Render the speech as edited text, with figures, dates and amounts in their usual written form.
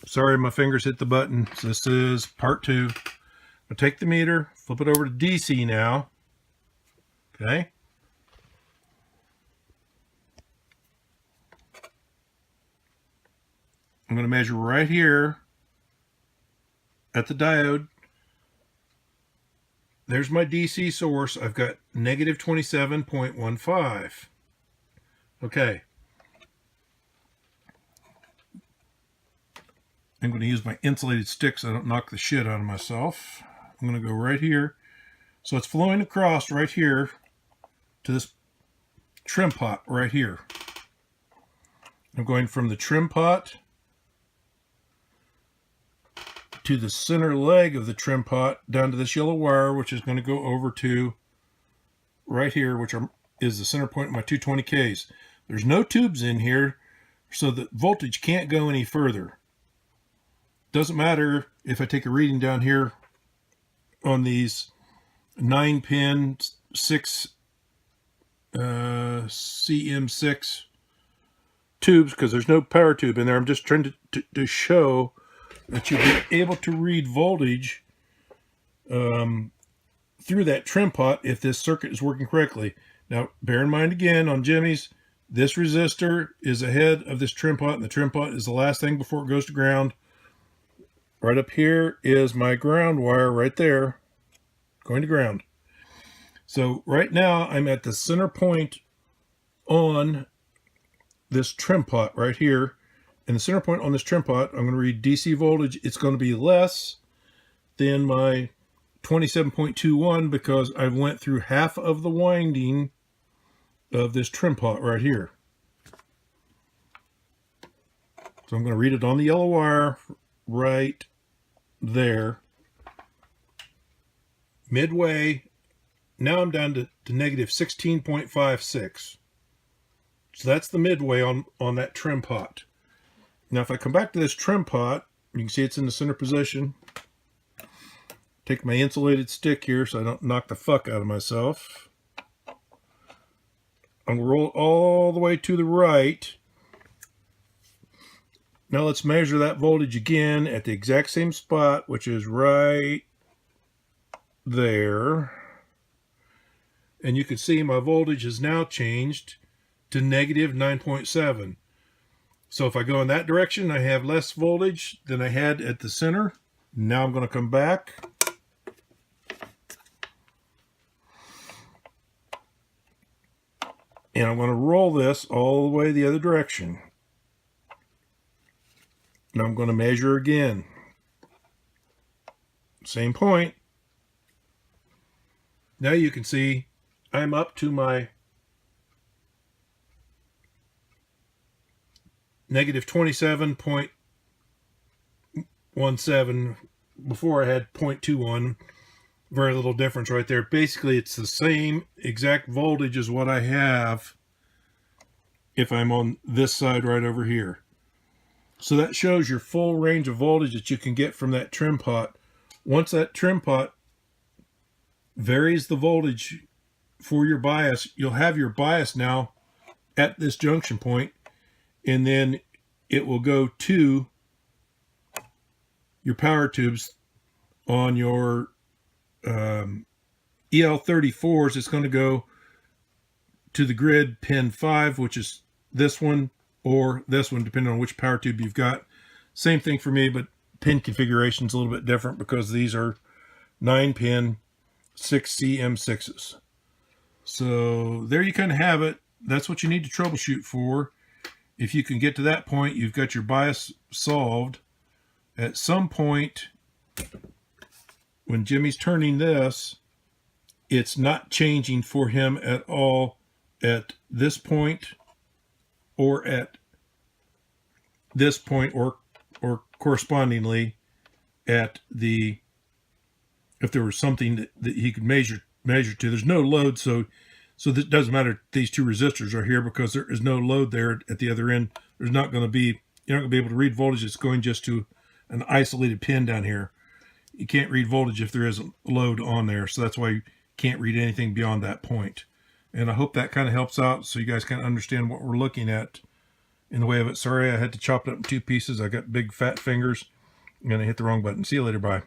Sorry, my fingers hit the button. So this is part 2. I'll take the meter, flip it over to DC now. Okay. I'm going to measure right here at the diode. There's my DC source. I've got negative 27.15. Okay. I'm going to use my insulated stick so I don't knock the shit out of myself. I'm going to go right here. So it's flowing across right here to this trim pot right here. I'm going from the trim pot to the center leg of the trim pot down to this yellow wire, which is going to go over to right here, which is the center point of my 220Ks. There's no tubes in here, so the voltage can't go any further. Doesn't matter if I take a reading down here on these 9-pin 6 CM6 tubes, because there's no power tube in there. I'm just trying to show that you'll be able to read voltage through that trim pot if this circuit is working correctly. Now, bear in mind again on Jimmy's, this resistor is ahead of this trim pot, and the trim pot is the last thing before it goes to ground. Right up here is my ground wire right there, going to ground. So right now I'm at the center point on this trim pot right here. And the center point on this trim pot, I'm going to read DC voltage. It's going to be less than my 27.21 because I went through half of the winding of this trim pot right here. So I'm going to read it on the yellow wire right there. Midway, now I'm down to negative 16.56. So that's the midway on that trim pot. Now if I come back to this trim pot, you can see it's in the center position. Take my insulated stick here so I don't knock the fuck out of myself. I'm going to roll it all the way to the right. Now let's measure that voltage again at the exact same spot, which is right there. And you can see my voltage has now changed to negative 9.7. So if I go in that direction, I have less voltage than I had at the center. Now I'm going to come back. And I'm going to roll this all the way the other direction. Now I'm going to measure again. Same point. Now you can see I'm up to my negative 27.17. Before I had 0.21. Very little difference right there. Basically, it's the same exact voltage as what I have if I'm on this side right over here. So that shows your full range of voltage that you can get from that trim pot. Once that trim pot varies the voltage for your bias, you'll have your bias now at this junction point, and then it will go to your power tubes on your EL34s. It's going to go to the grid pin 5, which is this one, or this one, depending on which power tube you've got. Same thing for me, but pin configuration is a little bit different because these are 9-pin 6CM6s. So there you kind of have it. That's what you need to troubleshoot for. If you can get to that point, you've got your bias solved. At some point, when Jimmy's turning this, it's not changing for him at all at this point or at this point, or correspondingly at the, if there was something that he could measure to. There's no load, so it doesn't matter if these two resistors are here because there is no load there at the other end. There's not going to be, you're not going to be able to read voltage. It's going just to an isolated pin down here. You can't read voltage if there isn't load on there, so that's why you can't read anything beyond that point. And I hope that kind of helps out so you guys kind of understand what we're looking at in the way of it. Sorry I had to chop it up in 2 pieces. I got big fat fingers and I hit the wrong button. See you later. Bye.